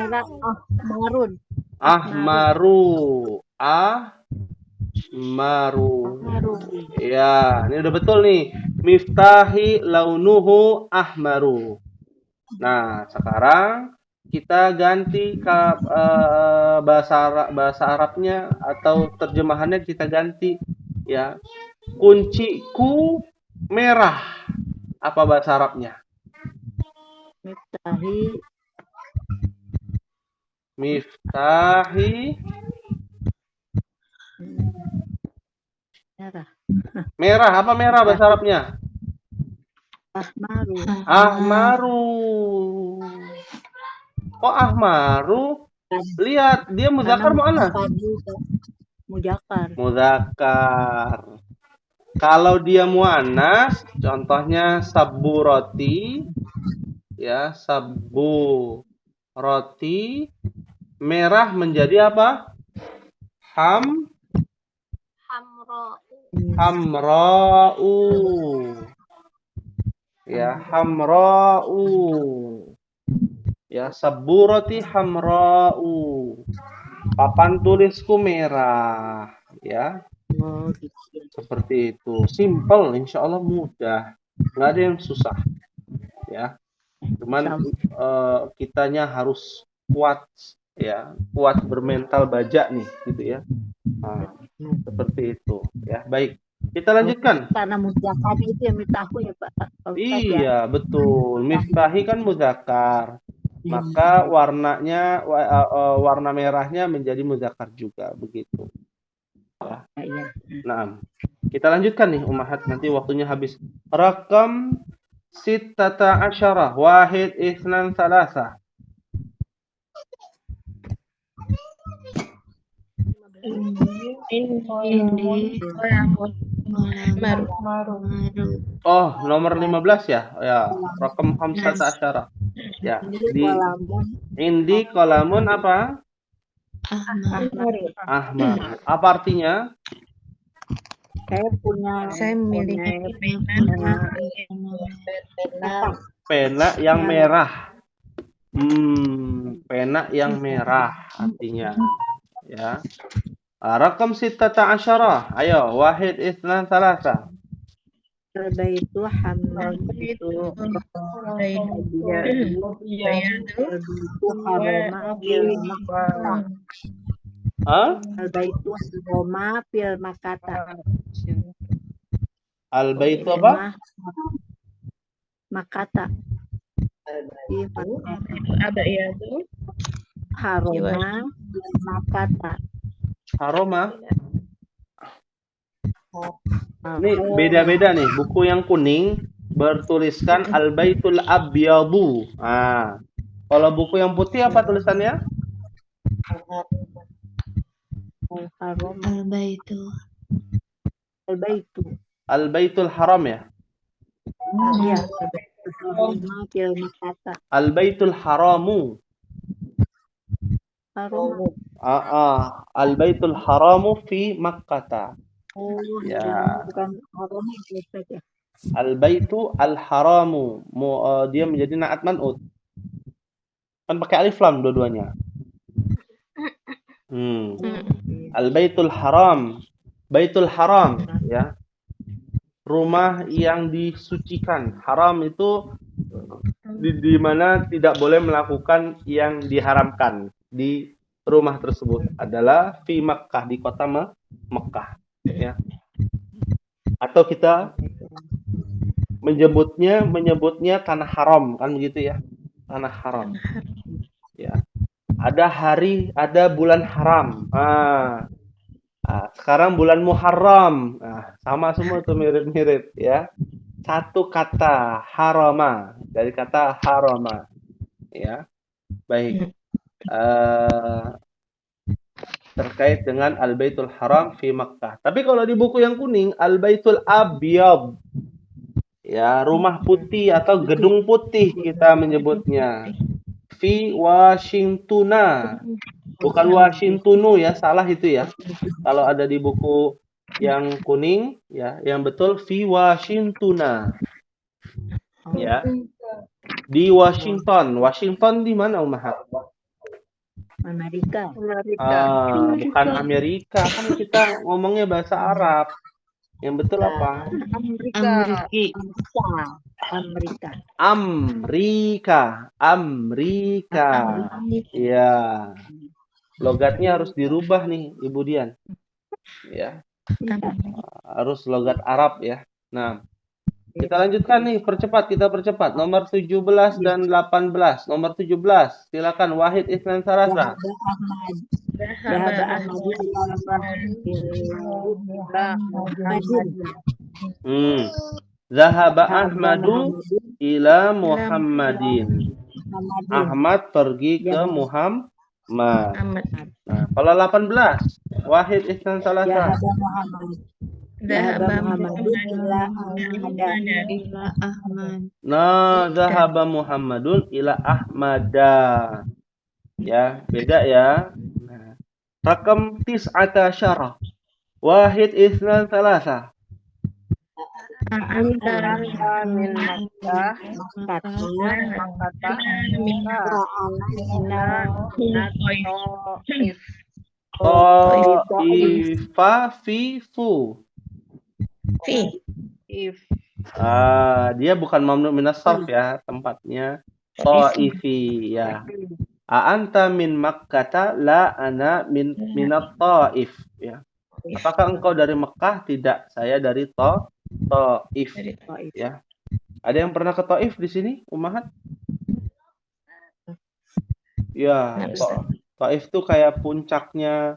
Ahmarun. Ahmaru. Ya, ini udah betul nih. Miftahi launuhu ahmaru. Nah, sekarang kita ganti ke bahasa Arabnya atau terjemahannya kita ganti ya. Kunciku merah. Apa bahasa Arabnya? Miftahi merah. Apa merah bahasa Arabnya? Ahmaru. Kok ahmaru? Lihat, dia muzakkar muannas. Muzakkar. Kalau dia muannas, contohnya saburoti, ya saburoti, merah menjadi apa? Hamra'u. Ya, hamra'u. Ya, saburoti hamra'u. Papan tulisku merah, ya. Seperti itu. Simple, insya Allah mudah. Nggak ada yang susah, ya. Cuman kitanya harus kuat, ya. Kuat bermental baja nih, gitu ya. Nah, seperti itu, ya. Baik. Kita lanjutkan. Karena muzakkar itu yang miftahu ya Pak. Iya, betul. Miftahi kan muzakkar. Maka warnanya warna merahnya menjadi muzakkar juga, begitu. Ya. Nah, kita lanjutkan nih Ummahat, nanti waktunya habis. Rakam sittata asyarah, wahid isnan salasa. Nomor 15 ya. Ya, rakam khamsata asyarah. Ya, di indi kolamun apa? Ahmar. Apa artinya? Saya memiliki pena yang merah. Pena yang merah artinya. Ya. Rakam sittata asyarah. Ayo, wahid isnan salasa. Albaitu hamdan itu Albaitu Roma fil Makata. Albaitu apa? Makata. Ada ya tuh. Haroma Makata. Haroma. Ini beda-beda nih. Buku yang kuning bertuliskan Al-Baitul Abyadu. Kalau buku yang putih apa tulisannya? Al-Haram. Al-Baitu. Al-Baitul Haram ya. Ya, Al-Haram fil Makkah. Al-Baitul Haramu. Haram. Al-Baitul Haramu fi Makkah. Oh, Ya. bukan haram itu Ustaz ya. Al-Baitu Al-Haramu. Dia menjadi na'at man'ut. Kan pakai alif lam dua-duanya. Al-Baitul Haram. Baitul Haram ya. Rumah yang disucikan. Haram itu di mana tidak boleh melakukan yang diharamkan di rumah tersebut adalah fi Makkah, di kota Mekah ya. Atau kita menyebutnya tanah haram, kan begitu ya, tanah haram ya. Ada bulan haram. Sekarang bulan Muharram. Sama semua tuh, mirip-mirip ya. Satu kata, harama, dari kata harama ya. Baik. Terkait dengan Al-Baitul Haram fi Makkah. Tapi kalau di buku yang kuning, Al-Baitul Abyad. Ya, rumah putih atau gedung putih kita menyebutnya. Fi Washingtona. Bukan Washingtonu ya, salah itu ya. Kalau ada di buku yang kuning ya, yang betul fi Washingtona. Ya. Di Washington. Washington di mana, Umahat? Amerika. Bukan Amerika, kan kita ngomongnya bahasa Arab. Yang betul apa? Amerika. Ya. Logatnya harus dirubah nih, Ibu Dian. Ya. Harus logat Arab ya. Nah, kita lanjutkan nih, kita percepat. Nomor 17 dan 18. Nomor 17, silakan Wahid Isnan Sarasa. Zahaba Ahmadu ila Muhammadin. Ahmad pergi ke Muhammad. Nah, kalau 18, Wahid Isnan Sarasa. Zahaba Muhammadun ila Ahmad. Zahaba Muhammadun ila Ahmada. Ya, beda ya. Nah, rakam 19. Wahid Isnan Salasa. Anta min Makkah dia bukan mamnu minas sarf ya, tempatnya Ta'ifi ya. Anta min Makkah, la ana minat Ta'if ya. Apakah engkau dari Mekah? Tidak, saya dari Ta'if ya. Ada yang pernah ke Ta'if di sini, Ummahat? Ya, Ta'if tuh kayak puncaknya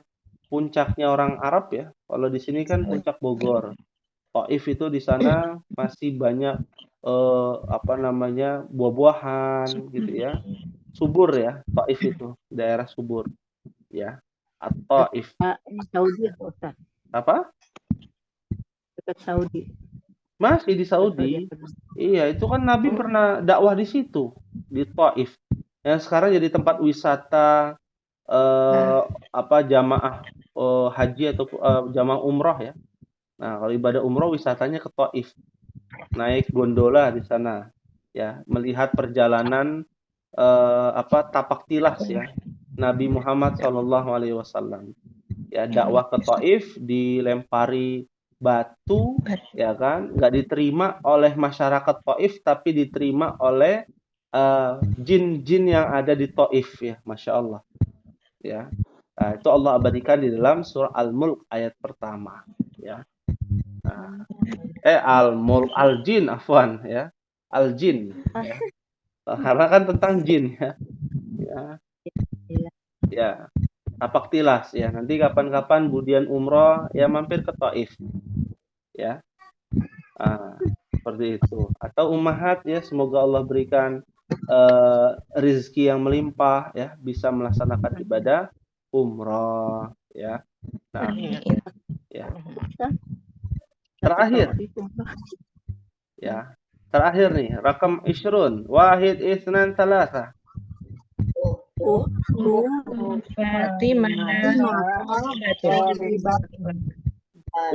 orang Arab ya. Kalau di sini kan puncak Bogor. Ta'if itu di sana masih banyak buah-buahan gitu ya. Subur ya, Ta'if itu daerah subur ya. At-Ta'if. Saudi Ustaz. Apa? Dekat Saudi. Masih di Saudi. Iya, itu kan Nabi pernah dakwah di situ, di Ta'if. Yang sekarang jadi tempat wisata jamaah haji atau jamaah umroh ya. Nah, kalau ibadah umroh wisatanya ke Ta'if. Naik gondola di sana ya, melihat perjalanan tapak tilas ya Nabi Muhammad SAW. Ya, dakwah ke Ta'if, dilempari batu ya kan, nggak diterima oleh masyarakat Ta'if, tapi diterima oleh jin-jin yang ada di Ta'if ya, Masya Allah ya. Nah, itu Allah abadikan di dalam surah Al-Mulk ayat pertama ya. Al-Mulk, Al-Jin afwan ya, Al-Jin ya. Karena kan tentang jin ya. Tapak tilas ya. Nanti kapan-kapan Budian umroh ya mampir ke Ta'if ya. Seperti itu. Atau Ummahat ya, semoga Allah berikan rizki yang melimpah ya, bisa melaksanakan ibadah umroh ya. Nah, ya. Terakhir ya. Terakhir nih, rakam ishrun, wahid, itsnan, thalatha.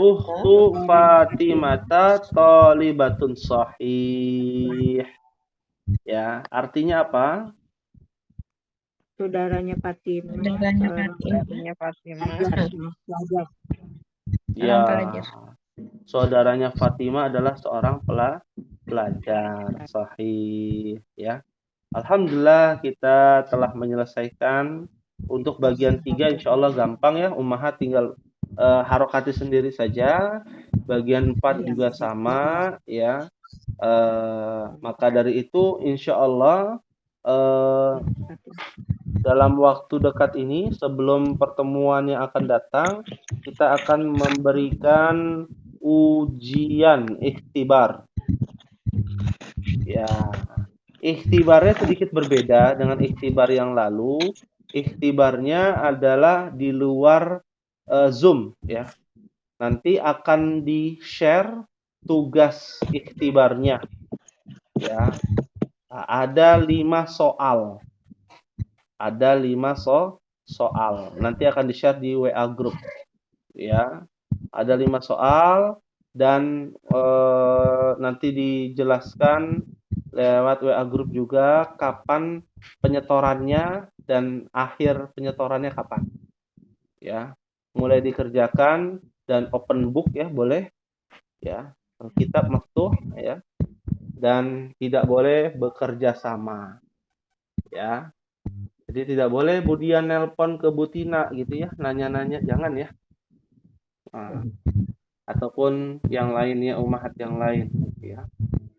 Ukhtu Fatimata thalibatun sahih. Ya, artinya apa? Saudaranya Fatimah. Ya, saudaranya Fatimah adalah seorang pelajar. Sahih ya. Alhamdulillah kita telah menyelesaikan untuk bagian 3, insya Allah gampang ya. Ummahat tinggal harokati sendiri saja. Bagian 4 juga sama ya. Maka dari itu insya Allah dalam waktu dekat ini sebelum pertemuan yang akan datang, kita akan memberikan ujian ikhtibar. Ya, ikhtibarnya sedikit berbeda dengan ikhtibar yang lalu. Ikhtibarnya adalah di luar Zoom ya. Nanti akan di-share tugas ikhtibarnya. Ya. Ada 5 soal. Ada 5 soal. Nanti akan di-share di WA group. Ya. Ada 5 soal dan nanti dijelaskan lewat WA group juga kapan penyetorannya dan akhir penyetorannya kapan. Ya. Mulai dikerjakan dan open book ya, boleh. Ya. Kitab maftuh ya. Dan tidak boleh bekerja sama. Ya. Jadi tidak boleh Budian nelpon ke Butina gitu ya, nanya-nanya, jangan ya. Nah, ataupun yang lainnya, ummahat yang lain ya.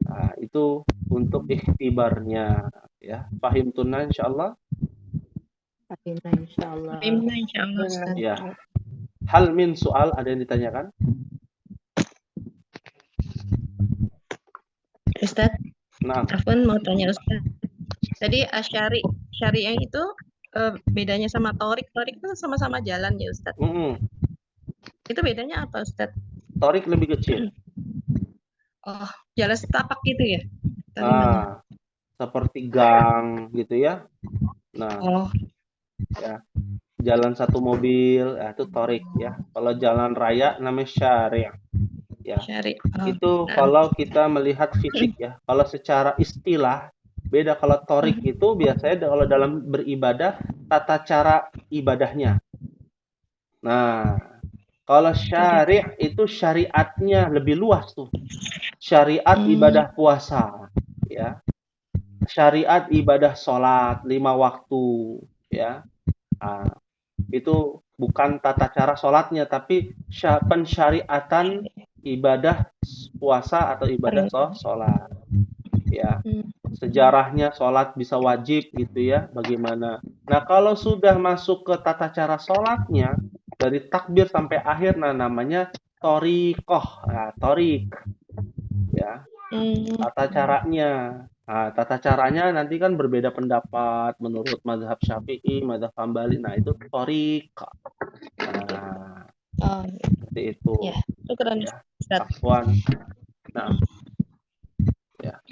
Nah, itu untuk ikhtibarnya ya. Pahim tunna insyaallah? Fatimah insyaallah. Ya. Hal min soal, ada yang ditanyakan? Ustaz, Nah, Afwan mau tanya Ustaz. Tadi syariah itu bedanya sama torik itu sama-sama jalan ya Ustaz. Itu bedanya apa Ustaz? Torik lebih kecil. Oh, jalan setapak gitu ya? Nah, seperti gang gitu ya. Nah, ya. Jalan satu mobil, ya, itu torik ya. Kalau jalan raya namanya syari'. Ya. Itu kalau kita melihat fisik ya. Kalau secara istilah beda. Kalau torik itu biasanya kalau dalam beribadah tata cara ibadahnya. Nah, kalau syari' itu syariatnya lebih luas tuh. Syariat ibadah puasa ya. Syariat ibadah sholat 5 waktu ya. Nah, itu bukan tata cara sholatnya, tapi pensyariatan ibadah puasa atau ibadah sholat. Ya, sejarahnya sholat bisa wajib gitu ya, bagaimana. Nah, kalau sudah masuk ke tata cara sholatnya, dari takbir sampai akhir, nah namanya torikoh, nah, torik. Ya, tata caranya. Nah, tata caranya nanti kan berbeda pendapat menurut mazhab Syafi'i, mazhab Hambali. Nah, itu torik. Nah, seperti itu. Ya, itu keren. Ya, Afwan. Nah, ya.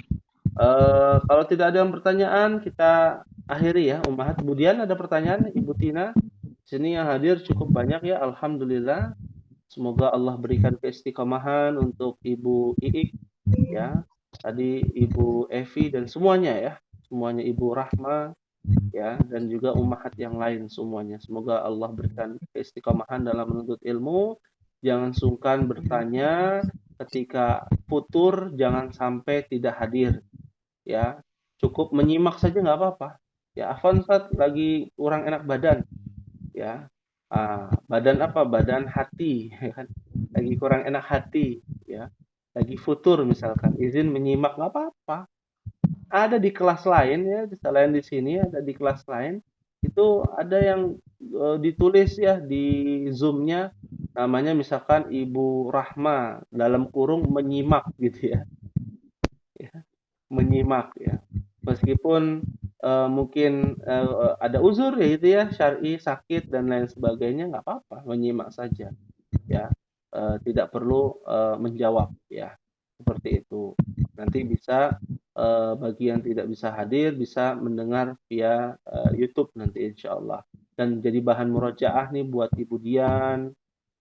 Kalau tidak ada yang pertanyaan, kita akhiri ya, ummahat. Kemudian ada pertanyaan, Ibu Tina. Sini yang hadir cukup banyak ya, alhamdulillah. Semoga Allah berikan keistiqomahan untuk Ibu Iik ya. Tadi Ibu Evi dan semuanya ya, semuanya Ibu Rahma ya, dan juga ummahat yang lain semuanya. Semoga Allah berikan keistiqomahan dalam menuntut ilmu. Jangan sungkan bertanya, ketika futur jangan sampai tidak hadir ya. Cukup menyimak saja nggak apa-apa. Ya, Afwan Ustaz lagi kurang enak badan ya. Badan apa? Badan hati ya kan. Lagi kurang enak hati ya. Lagi futur misalkan, izin menyimak nggak apa-apa. Ada di kelas lain ya, selain di sini ada di kelas lain. Itu ada yang ditulis ya di Zoom-nya, namanya misalkan Ibu Rahma dalam kurung menyimak gitu ya. Ya, menyimak ya. Meskipun mungkin ada uzur ya itu ya, syar'i, sakit dan lain sebagainya, nggak apa-apa, menyimak saja ya. Tidak perlu menjawab ya, seperti itu. Nanti bisa bagi yang tidak bisa hadir bisa mendengar via YouTube nanti insyaallah, dan jadi bahan murojaah nih buat Ibu Dian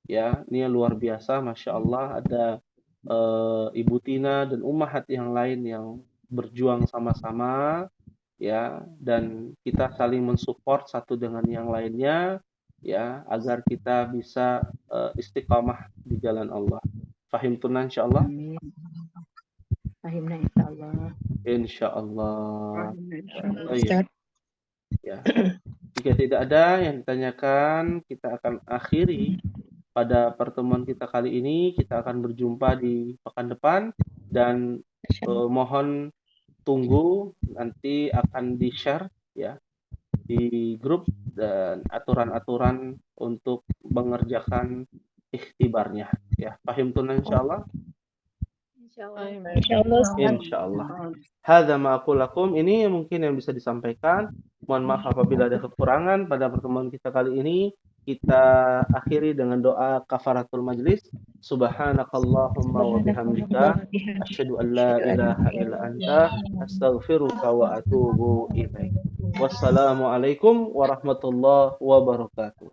ya. Ini luar biasa, masya Allah, ada Ibu Tina dan ummahat yang lain yang berjuang sama-sama ya, dan kita saling mensupport satu dengan yang lainnya ya, agar kita bisa istiqamah di jalan Allah. Fahimtuna insyaallah. Amin. Fahimna insyaallah. Insyaallah. Ustaz. Ya. Jika tidak ada yang ditanyakan, kita akan akhiri pada pertemuan kita kali ini. Kita akan berjumpa di pekan depan, dan mohon tunggu nanti akan di-share ya di grup dan aturan-aturan untuk mengerjakan ikhtibarnya ya. Fahimtuna insyaallah. Insyaallah. Hadza ma aqul lakum. Ini mungkin yang bisa disampaikan. Mohon maaf apabila ada kekurangan pada pertemuan kita kali ini. Kita akhiri dengan doa kafaratul majlis. Subhanakallahumma wa bihamdika asyhadu an la ilaha illa anta astaghfiruka wa atubu ilaik. Wassalamualaikum warahmatullahi wabarakatuh.